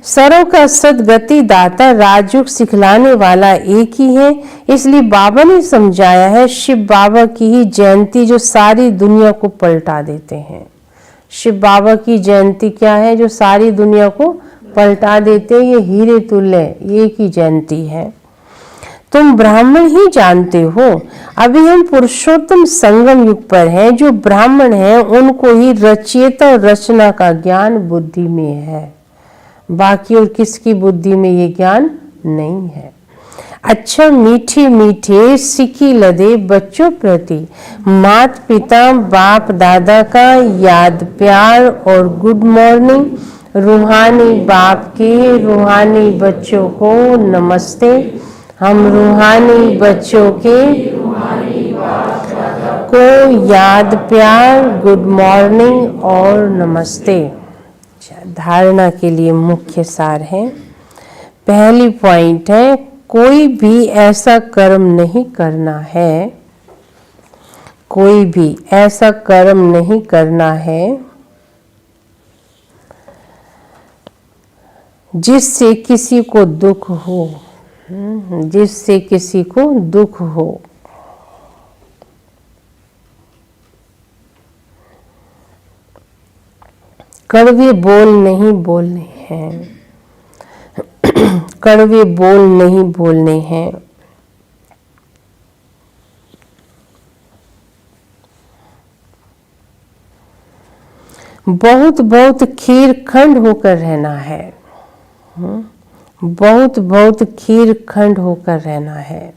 सरों का सदगति दाता राजयोग सिखलाने वाला एक ही है, इसलिए बाबा ने समझाया है शिव बाबा की ही जयंती जो सारी दुनिया को पलटा देते हैं। शिव बाबा की जयंती क्या है? जो सारी दुनिया को पलटा देते हैं। ये हीरे तुल्य एक ही जयंती है। तुम ब्राह्मण ही जानते हो। अभी हम पुरुषोत्तम संगम युग पर हैं। जो ब्राह्मण हैं उनको ही रचयिता और रचना का ज्ञान बुद्धि में है, बाकी और किसकी बुद्धि में ये ज्ञान नहीं है। अच्छा मीठे मीठे सिकी लदे बच्चों प्रति माता पिता बाप दादा का याद प्यार और गुड मॉर्निंग। रूहानी बाप के रूहानी बच्चों को नमस्ते। हम रूहानी बच्चों के को याद प्यार गुड मॉर्निंग और नमस्ते। धारणा के लिए मुख्य सार है। पहली पॉइंट है कोई भी ऐसा कर्म नहीं करना है, कोई भी ऐसा कर्म नहीं करना है जिससे किसी को दुख हो, जिससे किसी को दुख हो। कड़वे बोल नहीं बोलने हैं, कड़वे बोल नहीं बोलने हैं। बहुत बहुत खीर खंड होकर रहना है, बहुत बहुत खीर खंड होकर रहना है।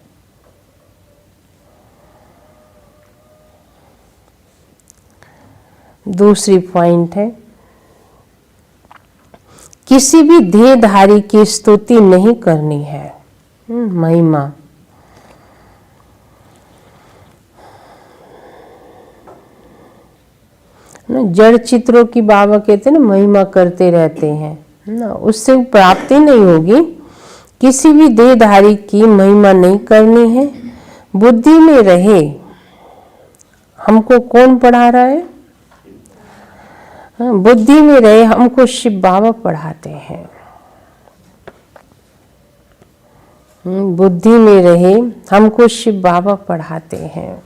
दूसरी पॉइंट है, किसी भी देहधारी की स्तुति नहीं करनी है, महिमा। ना जड़ चित्रों की बाबा कहते हैं ना, महिमा करते रहते हैं ना, उससे प्राप्ति नहीं होगी। किसी भी देहधारी की महिमा नहीं करनी है। बुद्धि में रहे हमको कौन पढ़ा रहा है, बुद्धि में रहे हमको शिव बाबा पढ़ाते हैं। बुद्धि में रहे हमको शिव बाबा पढ़ाते हैं।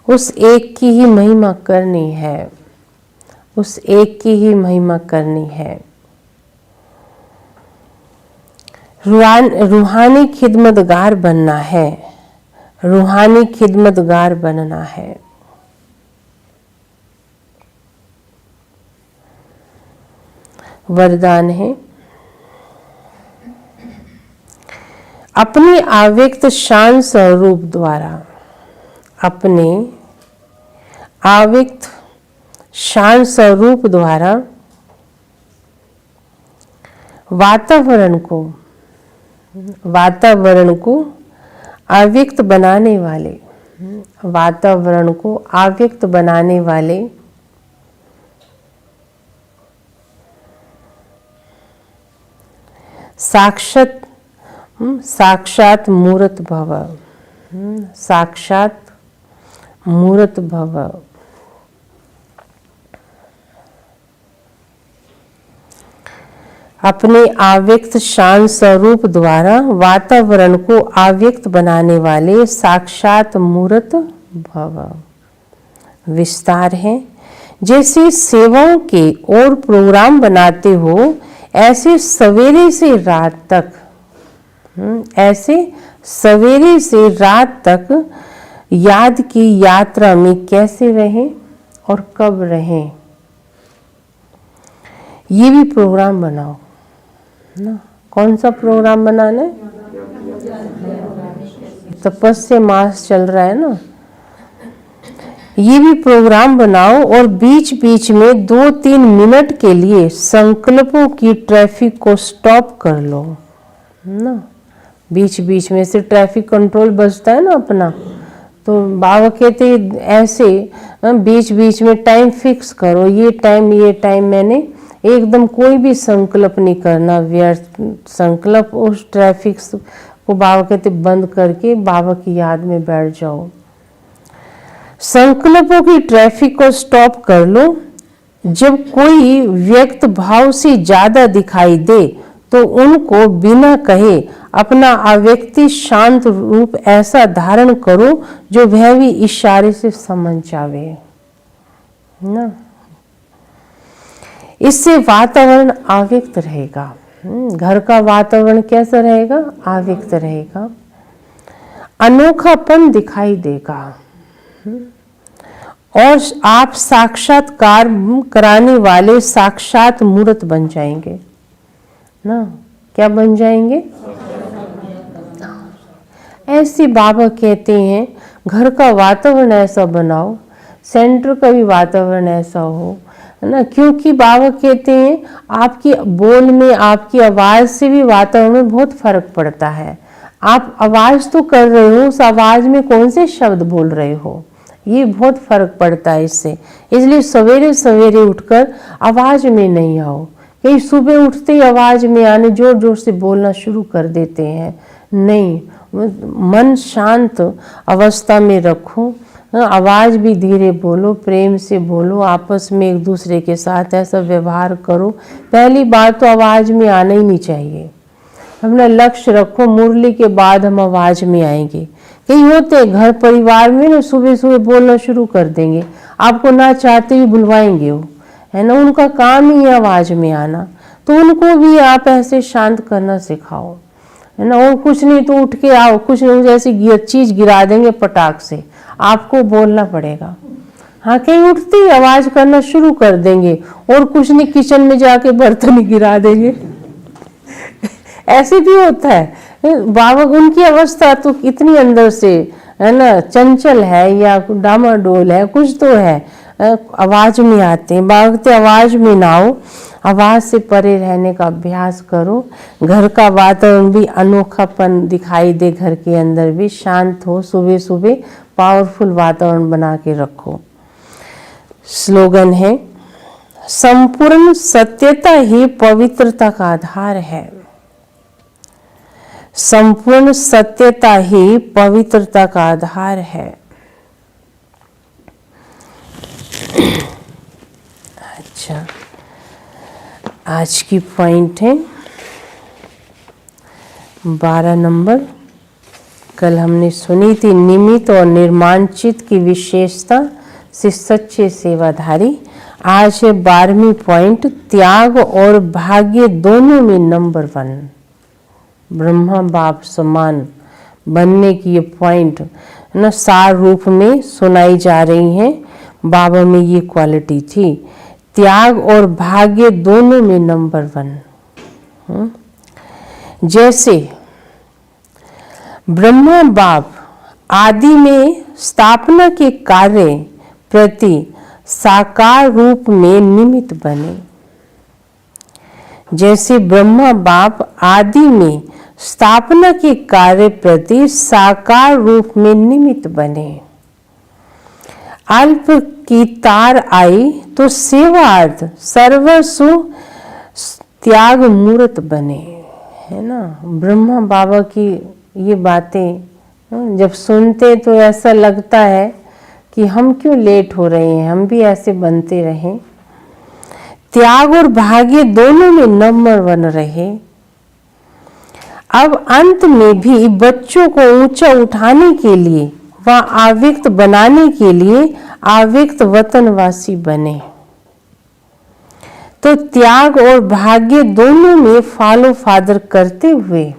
उस एक की ही महिमा करनी है, उस एक की ही महिमा करनी है। रूहानी खिदमतगार बनना है, रूहानी खिदमतगार बनना है। वरदान है, अपने अव्यक्त शान स्वरूप द्वारा, अपने अव्यक्त शान स्वरूप द्वारा वातावरण को अव्यक्त बनाने वाले, वातावरण को अव्यक्त बनाने वाले साक्षात मूर्त भव, साक्षात मूर्त भव। अपने अव्यक्त शान स्वरूप द्वारा वातावरण को अव्यक्त बनाने वाले साक्षात मूर्त भव। विस्तार है, जैसे सेवाओं के और प्रोग्राम बनाते हो, ऐसे सवेरे से रात तक, ऐसे सवेरे से रात तक याद की यात्रा में कैसे रहें और कब रहें, ये भी प्रोग्राम बनाओ ना। कौन सा प्रोग्राम बनाना है? तपस्या मास चल रहा है ना, ये भी प्रोग्राम बनाओ और बीच बीच में 2-3 मिनट के लिए संकल्पों की ट्रैफिक को स्टॉप कर लो ना। बीच बीच में से ट्रैफिक कंट्रोल बचता है ना अपना, तो बाबा कहते ऐसे बीच बीच में टाइम फिक्स करो, ये टाइम मैंने एकदम कोई भी संकल्प नहीं करना, व्यर्थ संकल्प। उस ट्रैफिक को बाबा कहते बंद करके बाबा की याद में बैठ जाओ। संकल्पों की ट्रैफिक को स्टॉप कर लो। जब कोई व्यक्त भाव से ज्यादा दिखाई दे तो उनको बिना कहे अपना अव्यक्ति शांत रूप ऐसा धारण करो जो वह भी इशारे से समझ जावे ना। इससे वातावरण अव्यक्त रहेगा। घर का वातावरण कैसा रहेगा? अव्यक्त रहेगा। अनोखापन दिखाई देगा और आप साक्षात्कार कराने वाले साक्षात मूर्त बन जाएंगे ना। क्या बन जाएंगे? ऐसे बाबा कहते हैं घर का वातावरण ऐसा बनाओ, सेंटर का भी वातावरण ऐसा हो ना, क्योंकि बाबा कहते हैं आपकी बोल में, आपकी आवाज से भी वातावरण में बहुत फर्क पड़ता है। आप आवाज तो कर रहे हो, उस आवाज में कौन से शब्द बोल रहे हो, ये बहुत फर्क पड़ता है इससे। इसलिए सवेरे सवेरे उठकर आवाज में नहीं आओ, कहीं सुबह उठते ही आवाज में आने जोर जोर से बोलना शुरू कर देते हैं। नहीं, मन शांत अवस्था में रखो, आवाज भी धीरे बोलो, प्रेम से बोलो, आपस में एक दूसरे के साथ ऐसा व्यवहार करो। पहली बात तो आवाज में आना ही नहीं चाहिए। अपना लक्ष्य रखो, मुरली के बाद हम आवाज में आएंगे। कई होते घर परिवार में ना सुबह सुबह बोलना शुरू कर देंगे, आपको ना चाहते ही बुलवाएंगे वो, है ना, उनका काम ही है आवाज में आना। तो उनको भी आप ऐसे शांत करना सिखाओ, है ना। और कुछ नहीं तो उठ के आओ, कुछ नहीं जैसी चीज गिरा देंगे पटाख से, आपको बोलना पड़ेगा। हाँ, कहीं उठते ही आवाज करना शुरू कर देंगे और कुछ नहीं किचन में जाके बर्तन ही गिरा देंगे ऐसे भी होता है। बाबा उनकी अवस्था तो इतनी अंदर से, है ना, चंचल है या डामाडोल है, कुछ तो है, आवाज में आते हैं। बाबा आवाज में ना आओ, आवाज से परे रहने का अभ्यास करो। घर का वातावरण भी अनोखापन दिखाई दे, घर के अंदर भी शांत हो। सुबह सुबह पावरफुल वातावरण बना के रखो। स्लोगन है, संपूर्ण सत्यता ही पवित्रता का आधार है। संपूर्ण सत्यता ही पवित्रता का आधार है। अच्छा, आज की पॉइंट है 12 नंबर। कल हमने सुनी थी निमित्त और निर्माण चित्त की विशेषता से सच्चे सेवाधारी। आज है 12वीं पॉइंट, त्याग और भाग्य दोनों में नंबर 1, ब्रह्मा बाप समान बनने की ये पॉइंट ना सार रूप में सुनाई जा रही हैं। बाबा में ये क्वालिटी थी, त्याग और भाग्य दोनों में नंबर 1। जैसे ब्रह्मा बाप आदि में स्थापना के कार्य प्रति साकार रूप में निमित्त बने। जैसे ब्रह्मा बाप आदि में स्थापना के कार्य प्रति साकार रूप में निमित्त बने। अल्प की तार आई तो सेवार्थ सर्वस्व त्याग मूर्त बने, है ना। ब्रह्मा बाबा की ये बातें जब सुनते तो ऐसा लगता है कि हम क्यों लेट हो रहे हैं, हम भी ऐसे बनते रहें। त्याग और भाग्य दोनों में नंबर 1 रहे। अब अंत में भी बच्चों को ऊंचा उठाने के लिए व आव्यक्त बनाने के लिए आव्यक्त वतनवासी बने। तो त्याग और भाग्य दोनों में फॉलो फादर करते हुए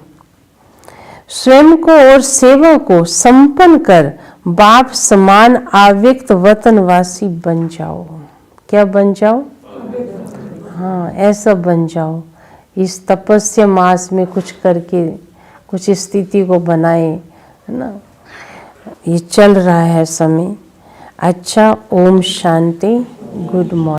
स्वयं को और सेवा को संपन्न कर बाप समान आव्यक्त वतनवासी बन जाओ। क्या बन जाओ? हाँ, ऐसा बन जाओ। इस तपस्या मास में कुछ करके कुछ स्थिति को बनाए, है ना। ये चल रहा है समय। अच्छा, ओम शांति, गुड मॉर्निंग।